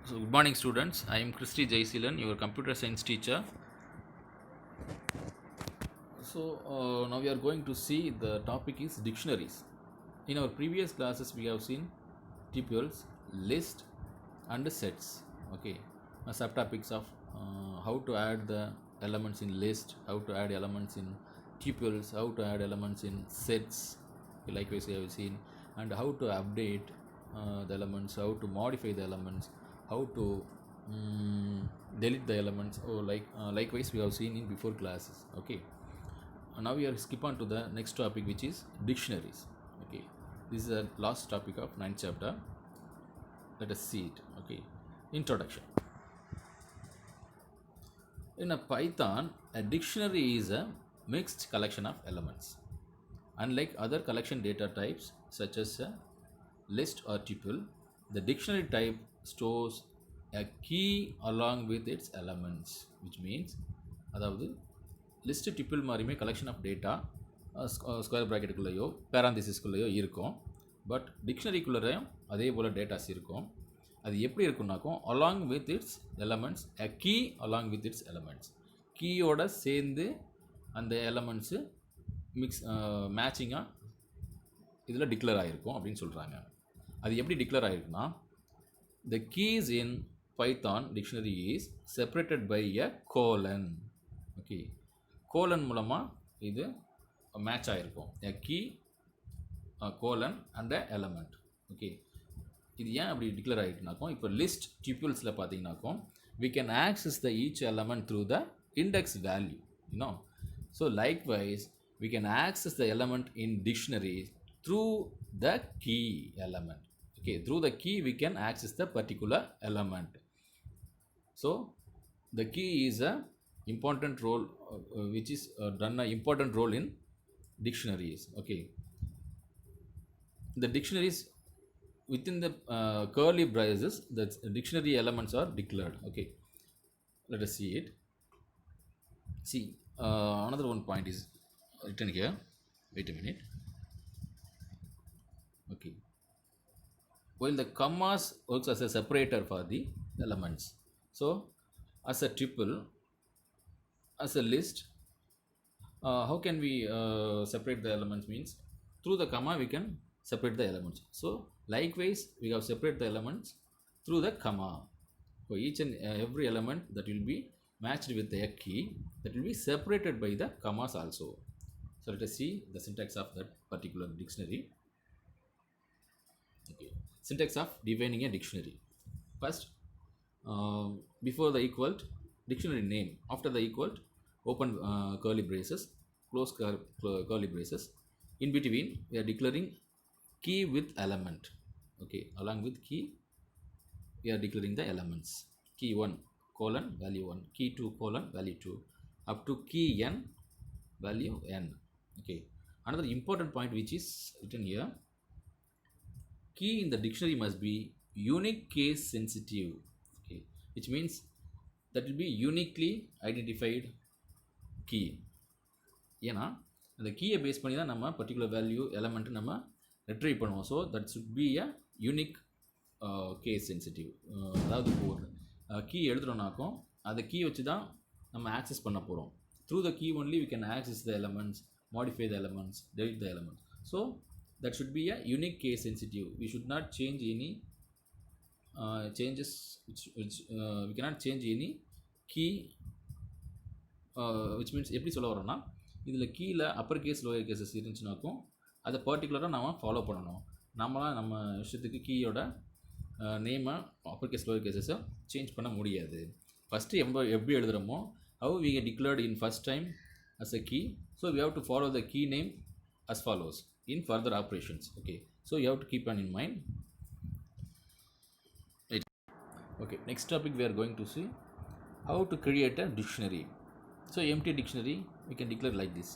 So, good morning, students. I am Christy Jaisilan, your computer science teacher. So, now we are going to see the topic is dictionaries. In our previous classes, we have seen tuples, list, and sets. Okay, subtopics of how to add the elements in list, how to add elements in tuples, how to add elements in sets. Likewise, we have seen and how to update the elements, how to modify the elements, how to delete the elements, or likewise we have seen in before classes. Okay, now we are skip on to the next topic, which is dictionaries. Okay, this is the last topic of ninth chapter. Let us see it. Okay, introduction. In a Python, a dictionary is a mixed collection of elements. Unlike other collection data types such as a list or tuple, the dictionary type stores a key along with its elements, which means அதாவது list tuple மாதிரியுமே collection of data square ப்ராக்கெட்டுக்குள்ளேயோ பேராந்திசிஸ்குள்ளேயோ இருக்கும். But டிக்ஷனரிக்குள்ளேயும் அதே போல் datas இருக்கும். அது எப்படி இருக்குன்னாக்கும் along with its elements, a key along with its elements, கீயோட சேர்ந்து அந்த எலமெண்ட்ஸு மேட்சிங்காக இதில் டிக்ளேர் ஆகிருக்கும் அப்படின்னு சொல்கிறாங்க. அது எப்படி declare ஆகிருக்குன்னா, the keys in Python dictionary is separated by a colon. Okay, colon மூலமாக இது மேட்ச் ஆகிருக்கும். a key, a colon and a element. Okay, இது ஏன் அப்படி டிக்ளேர் ஆகிட்டுனாக்கும், இப்போ list டியூபிள்ஸில் பார்த்தீங்கன்னாக்கும் we can access the each element through the index value, so likewise we can access the element in dictionaries through the key element. Okay, through the key we can access the particular element. So the key is a important role, which is done an important role in dictionaries. Okay, the dictionaries within the curly braces, the dictionary elements are declared. Okay, let us see it. See, another one point is written here. Wait a minute. Okay, while the commas works as a separator for the elements, so as a tuple, as a list, how can we separate the elements means through the comma we can separate the elements. So likewise we have separate the elements through the comma. For each and every element that will be matched with a key, that will be separated by the commas also. So let us see the syntax of that particular dictionary. Okay, syntax of defining a dictionary. First, before the equal dictionary name, after the equal open curly braces, close curly braces, in between we are declaring key with element. Okay, along with key we are declaring the elements. Key 1 colon value 1, key 2 colon value 2, up to key n value n. Okay, another important point which is written here, key in the dictionary must be unique case sensitive. Okay, which means that will be uniquely identified key. ஏன்னா அந்த கீயை base பண்ணி தான் நம்ம particular value element நம்ம retrieve பண்ணுவோம். So that should be a unique case sensitive. அதாவது இப்போ ஒரு கீ எழுதுகிறோம்னாக்கும் அந்த கீ வச்சு தான் நம்ம ஆக்சஸ் பண்ண போகிறோம். Through the key only we can access the elements, modify the elements, delete the elements. So that should be a unique case sensitive. We should not change any changes which we cannot change any key, which means எப்படி சொல்ல வரோன்னா, இதில் கீழே upper case lower gases இருந்துச்சுனாக்கும் அதை பர்டிகுலராக நம்ம follow பண்ணணும். நம்மளாம் நம்ம விஷயத்துக்கு கீயோட நேமை அப்பர் கேஸ் லோயர் கேஸஸை சேஞ்ச் பண்ண முடியாது. ஃபஸ்ட்டு எப்படி எழுதுகிறோமோ how we get declared in first time as a key, so we have to follow the key name as follows in further operations. Okay, so you have to keep on in mind. Okay, next topic we are going to see how to create a dictionary. So empty dictionary we can declare like this,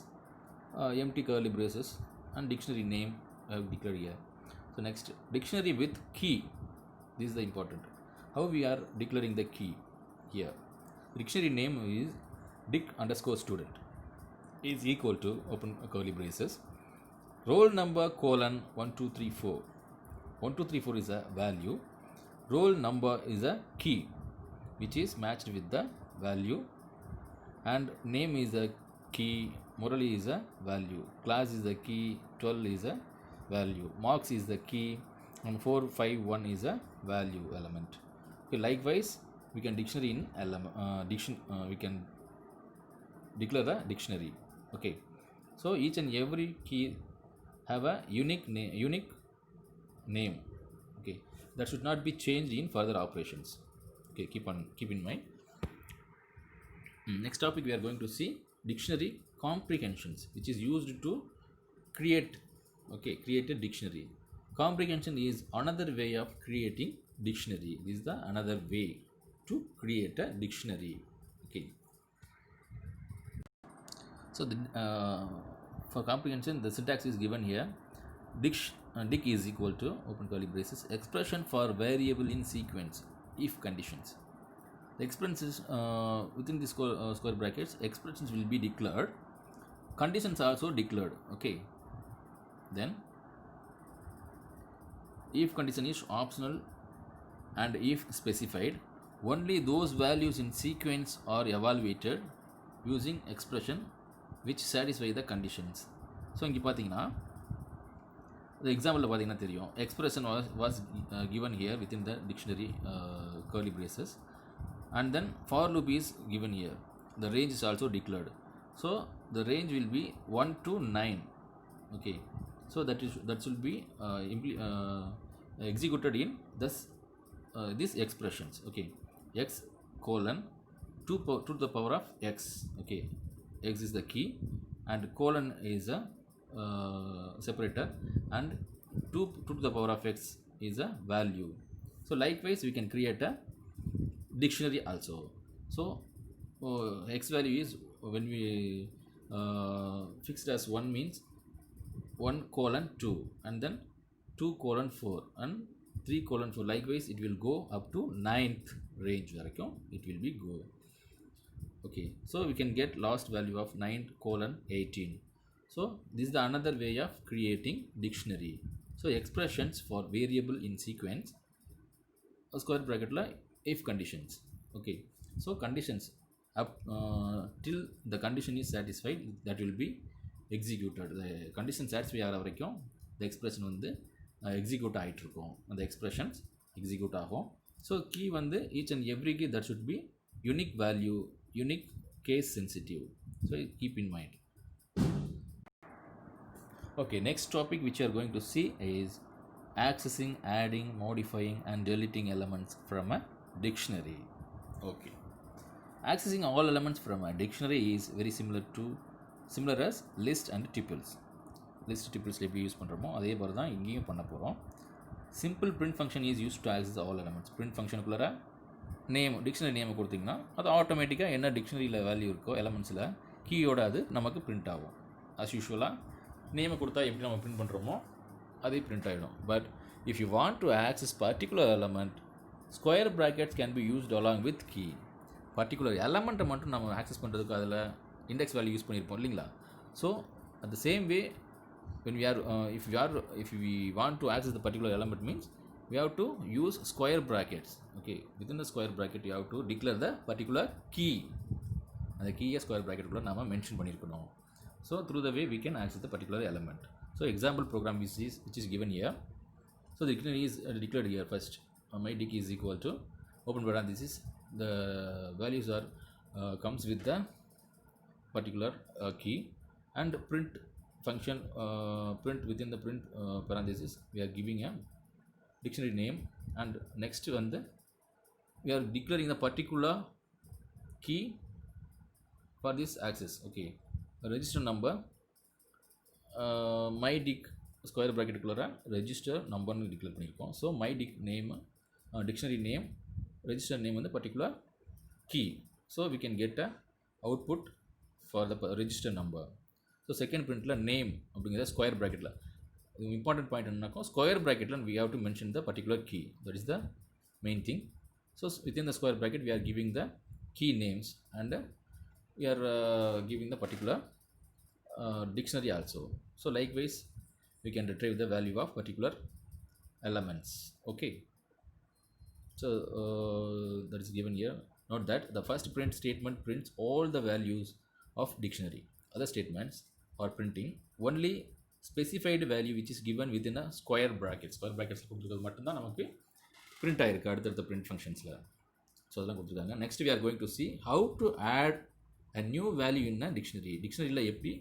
empty curly braces and dictionary name I have declared here. So next, dictionary with key, this is the important. How we are declaring the key here, dictionary name is dic underscore student is equal to open curly braces, roll number colon 1234. 1234 is a value, Roll number is a key which is matched with the value, and name is a key, Murali is a value, class is a key, 12 is a value, marks is the key, and 451 is a value element. Okay, likewise we can dictionary in we can declare a dictionary. Okay, so each and every key have a unique name. Okay, that should not be changed in further operations. Okay, keep in mind. Next topic we are going to see dictionary comprehensions, which is used to create a dictionary. Comprehension is another way of creating dictionary. This is the another way to create a dictionary. Okay, so for comprehension the syntax is given here. Dic is equal to open curly braces expression for variable in sequence if conditions. The expressions within the square brackets, expressions will be declared, conditions are also declared. Okay, then if condition is optional and if specified, only those values in sequence are evaluated using expression which satisfy the conditions. So இங்கே பார்த்தீங்கன்னா the example பார்த்தீங்கன்னா தெரியும், expression was given here within the dictionary curly braces, and then for loop is given here. The range is also declared, so the range will be 1 to 9. Okay, so that should be executed in these expressions. Okay, x colon 2 to the power of x. Okay, x is the key and colon is a separator, and 2 to the power of x is a value. So likewise we can create a dictionary also. So x value is, when we fixed as 1 means 1 colon 2 and then 2 colon 4 and 3 colon 4. Likewise it will go up to 9th range varaikkum it will be go. Okay, so we can get last value of 9 colon 18. So this is the another way of creating dictionary. So expressions for variable in sequence, a square bracket la if conditions. Okay, so conditions up till the condition is satisfied, that will be executed. The condition satisfy ஆகிற வரைக்கும் the expression வந்து execute ஆகிட்டு இருக்கும், அந்த expressions execute ஆகும். So key வந்து each and every key that should be unique value, unique case sensitive. So keep in mind. Okay, next topic which you are going to see is accessing, adding, modifying and deleting elements from a dictionary. Okay, accessing all elements from a dictionary is very similar as list and tuples. List tuples எப்படி use பண்ணுறோமோ அதே மாதிரி தான் இங்கேயும் பண்ண போகிறோம். Simple print function is used to access all elements. Print functionக்குள்ளார name, dictionary நேமை கொடுத்திங்கன்னா அது ஆட்டோமேட்டிக்காக என்ன டிக்ஷனரியில் வேல்யூ இருக்கோ எலமெண்ட்ஸில் கீயோட அது நமக்கு பிரிண்ட் ஆகும். அஸ் யூஷுவலாக நேமை கொடுத்தா எப்படி நம்ம பிரிண்ட் பண்ணுறோமோ அதே பிரிண்ட் ஆகிடும். But if you want to access particular element, square brackets can be used along with key. Particular எலமெண்ட்டை மட்டும் நம்ம ஆக்சஸ் பண்ணுறதுக்கு அதில் இண்டெக்ஸ் வேல்யூ யூஸ் பண்ணியிருப்போம் இல்லைங்களா. So at the same way when we are if we want to access the particular element means we have to use square brackets. Okay, within the square bracket you have to declare the particular key, and the key square bracket குள்ள நாம mention பண்ணியிருக்கணும். So through the way we can access the particular element. So example program which is given here. So the dictionary is declared here first. My dic is equal to open parenthesis, the values are comes with the particular key, and print function print within the print parenthesis we are giving a dictionary name, and next one we are declaring the particular key for this access. Okay, register number, my dic square bracket குள்ளற register number னு declare பண்ணிருக்கோம். So my dic name, dictionary name, register name வந்து particular key. So we can get a output for the register number. So second பிரிண்ட்டில் name அப்படிங்கிற square ப்ராக்கெட்டில், இது important point என்னன்னாக்கோ square ப்ராக்கெட்டில் we have to mention the particular key, that is the main thing. So within the square bracket we are giving the key names, and we are giving the particular dictionary also. So likewise we can retrieve the value of particular elements. Okay, So that is given here. Note that the first print statement prints all the values of dictionary. Other statements are printing only specified value which is given within a square bracket. Square brackets கொடுத்துருக்கிறது மட்டும்தான் நமக்கு print ஆயிருக்கு அடுத்தடுத்த print functionsல. So அதெல்லாம் கொடுத்துருக்காங்க. Next we are going to see how to add a new value in a dictionary. டிக்ஷனரியில் எப்படி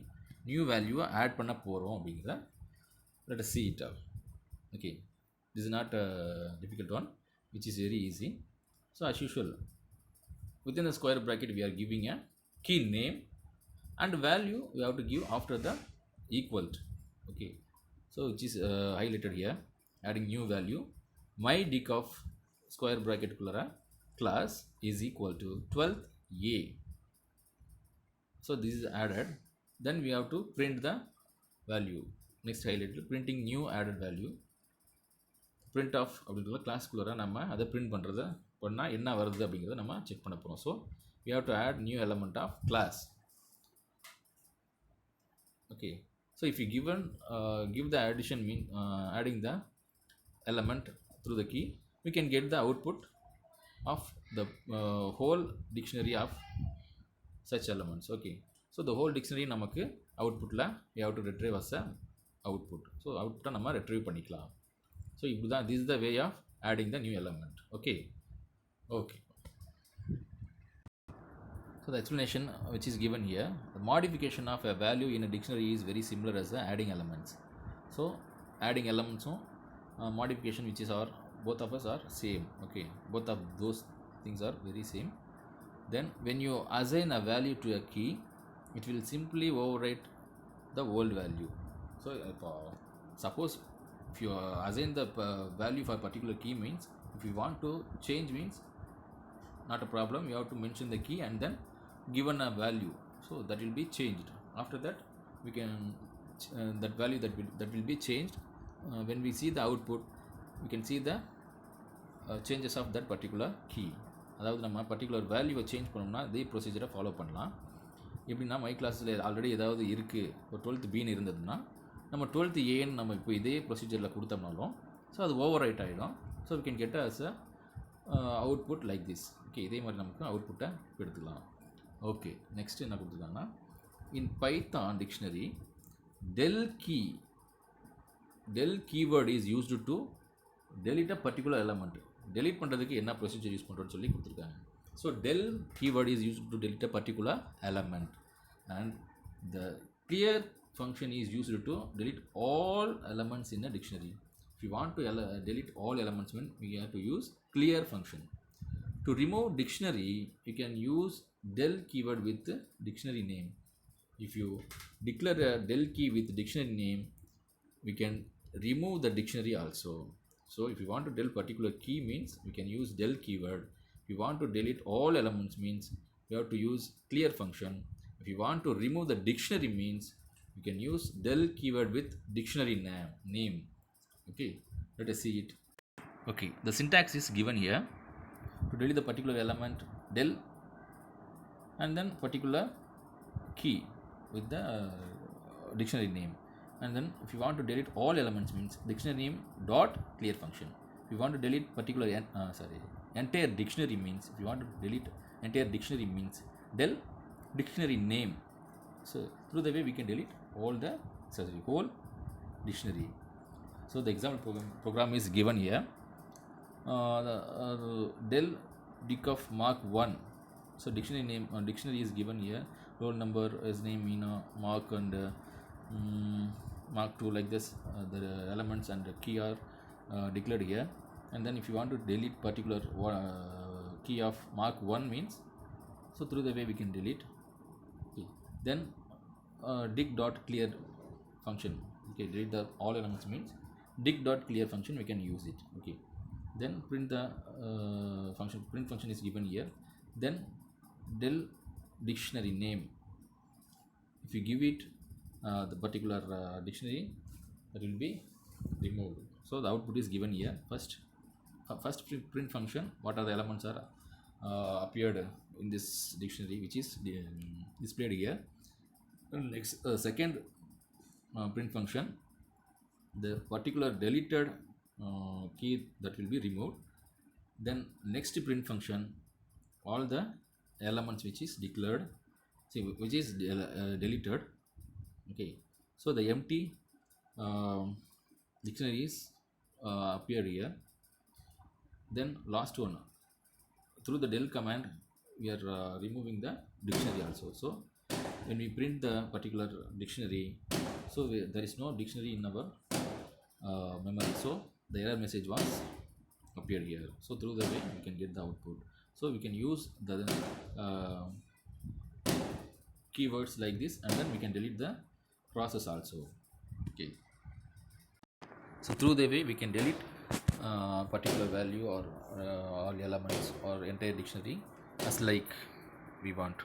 new வேல்யூவை add பண்ண போகிறோம் அப்படிங்கிறத let us see it out. Okay, this is not a difficult one, which is very easy. So as usual, within the square bracket we are giving a key name and value we have to give after the equal. Okay, so which is highlighted here, adding new value. My dic of square bracket class is equal to 12th a. So this is added. Then we have to print the value. Next highlighted, printing new added value. Print of அப்படிங்கிற கிளாஸ்க்குள்ளே நம்ம அதை print பண்ணுறத பண்ணால் என்ன வருது அப்படிங்கிறத நம்ம check பண்ண போகிறோம். So we have to add new element of class. Okay, so if you give the addition mean adding the element through the key, we can get the output of the whole dictionary of such elements. Okay, so the whole dictionary நமக்கு outputல we have to retrieve as a output. So output நம்ம retrieve பண்ணிக்கலாம். So this is the way of adding the new element. Okay. So the explanation which is given here, the modification of a value in a dictionary is very similar as the adding elements. So adding elements, modification which is both of us are same. Okay, both of those things are very same. Then when you assign a value to a key, it will simply overwrite the old value. So suppose if you assign the value for a particular key, means if you want to change, means not a problem, you have to mention the key and then given a value, so that will be changed. After that we can that value that will be changed. When we see the output, we can see the changes of that particular key. அதாவது நம்ம particular வேல்யூவை change பண்ணோம்னா இதே ப்ரொசீஜரை follow பண்ணலாம். எப்படின்னா my கிளாஸில் already ஏதாவது இருக்குது, ஒரு 12th பின்னு இருந்ததுன்னா நம்ம 12th ஏன்னு நம்ம இப்போ இதே ப்ரொசீஜரில் கொடுத்தோம்னாலும் ஸோ அது ஓவர் ரைட் ஆகிடும். So we can get us a output like this. Okay, இதே மாதிரி நமக்கு அவுட்புட்டை எடுத்துக்கலாம். ஓகே, நெக்ஸ்ட் என்ன கொடுத்துருக்காங்கன்னா, in Python dictionary del keyword is used to delete a particular element. delete பண்ணுறதுக்கு என்ன ப்ரொசீஜர் யூஸ் பண்ணுறோன்னு சொல்லி கொடுத்துருக்காங்க. So del keyword is used to delete a particular element and the clear function is used to delete all elements in a dictionary. If you want to delete all elements, we have to use clear function. To remove dictionary, you can use del keyword with dictionary name. If you declare a del key with dictionary name, we can remove the dictionary also. So if you want to delete particular key, means we can use del keyword. If you want to delete all elements, means you have to use clear function. If you want to remove the dictionary, means you can use del keyword with dictionary name. Okay, let us see it. Okay, the syntax is given here. To delete the particular element, del and then particular key with the dictionary name. And then if you want to delete all elements, means dictionary name dot clear function. If you want to delete particular entire dictionary, means if you want to delete entire dictionary, means del dictionary name. So through the way we can delete all the whole dictionary. So the example program is given here. Del dic of mark 1. So dictionary name dictionary is given here. Roll number is name, mark and mark 2, like this. The elements and the key are declared here. And then if you want to delete particular key of mark 1, means so through the way we can delete. Okay. Then dic dot clear function. Okay, delete the all elements, means dic dot clear function we can use it. Okay, then print the function. Print function is given here. Then del dictionary name, if you give it the particular dictionary, that will be removed. So the output is given here. First print function, what are the elements are appeared in this dictionary, which is displayed here. And next second print function, the particular deleted key that will be removed. Then next print function, all the elements which is declared, see, which is deleted. Okay, so the empty dictionaries appear here. Then last one, through the del command we are removing the dictionary also. So when we print the particular dictionary, so there is no dictionary in our memory, so the error message was appeared here. So through the way we can get the output. So we can use the uh, keywords like this, and then we can delete the process also. Okay, so through the way we can delete particular value or all elements or entire dictionary as like we want.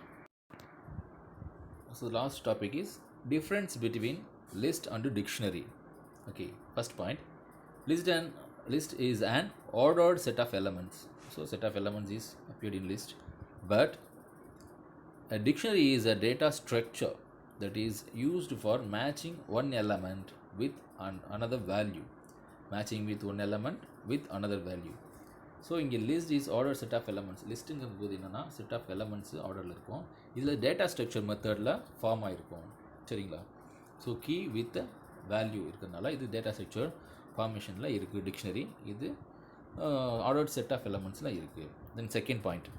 So the last topic is difference between list and dictionary. Okay, first point, list is an ordered set of elements. So set of elements is appeared in list, but a dictionary is a data structure that is used for matching one element with another value, matching with one element with another value. So இங்கே list is order set of elements. லிஸ்ட்டுங்கிற போது என்னென்னா set of elements ஆர்டரில் இருக்கும். இதில் data structure மெத்தடில் form ஆகிருக்கும். சரிங்களா? ஸோ கீ வித் வேல்யூ இருக்கிறதுனால இது டேட்டா ஸ்ட்ரக்சர் ஃபார்மேஷனில் இருக்குது டிக்ஷனரி. இது ஆர்டர் செட் ஆஃப் எலமெண்ட்ஸில் இருக்குது. Then second point,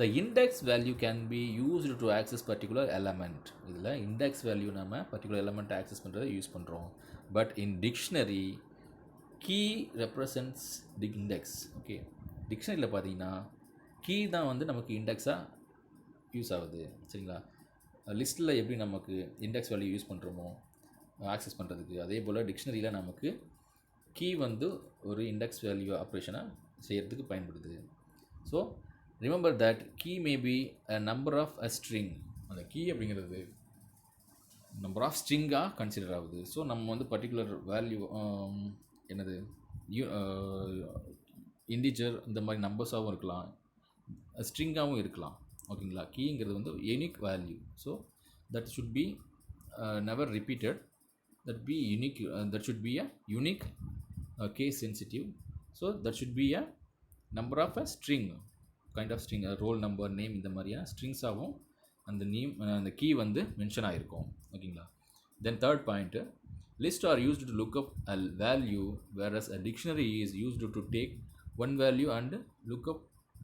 the index value can be used to access particular element. இதில் இண்டெக்ஸ் வேல்யூ நம்ம பர்டிகுலர் எலமெண்ட்டை ஆக்சஸ் பண்ணுறதை யூஸ் பண்ணுறோம். But in dictionary key represents the index. Okay, டிக்ஷனரியில் பார்த்தீங்கன்னா கீ தான் வந்து நமக்கு இண்டெக்ஸாக யூஸ் ஆகுது. சரிங்களா? லிஸ்ட்டில் எப்படி நமக்கு இண்டெக்ஸ் வேல்யூ யூஸ் பண்ணுறோமோ ஆக்சஸ் பண்ணுறதுக்கு, அதே போல் டிக்ஷனரியில் நமக்கு கீ வந்து ஒரு இண்டெக்ஸ் வேல்யூ ஆப்ரேஷனை செய்கிறதுக்கு பயன்படுது. So remember that key may be a number of a string. அந்த கீ அப்படிங்கிறது நம்பர் ஆஃப் ஸ்ட்ரிங்காக கன்சிடர் ஆகுது. ஸோ நம்ம வந்து பர்டிகுலர் வேல்யூ என்னது இன்டிஜர் இந்த மாதிரி நம்பர்ஸாகவும் இருக்கலாம், ஸ்ட்ரிங்காகவும் இருக்கலாம். ஓகேங்களா? கீங்கிறது வந்து unique value. So that should be never repeated, that be unique, that should be a unique case sensitive. So that should be a number of a string, kind of string, roll number, name, இந்த மாதிரியான ஸ்ட்ரிங்ஸாகவும் அந்த name அந்த key வந்து mention ஆகிருக்கும். ஓகேங்களா? Then third point, lists are used to look up a value, whereas a dictionary is used to take one value and look up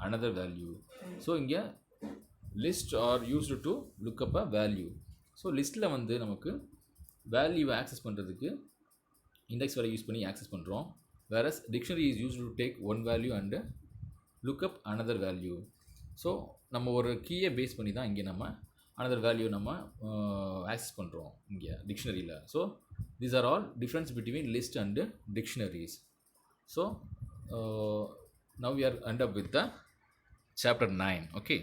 another value. So இங்கே list are used to look up a value. So லிஸ்ட்டில் வந்து நமக்கு வேல்யூவை access பண்ணுறதுக்கு index value use பண்ணி access பண்ணுறோம். whereas dictionary is used to take one value and look up another value. So நம்ம ஒரு கீயை பேஸ் பண்ணி தான் இங்கே நம்ம another value நம்ம ஆக்சஸ் பண்ணுறோம் இங்கே டிக்ஷனரியில். So these are all difference between list and dictionaries. So now we are end up with the chapter 9. Okay.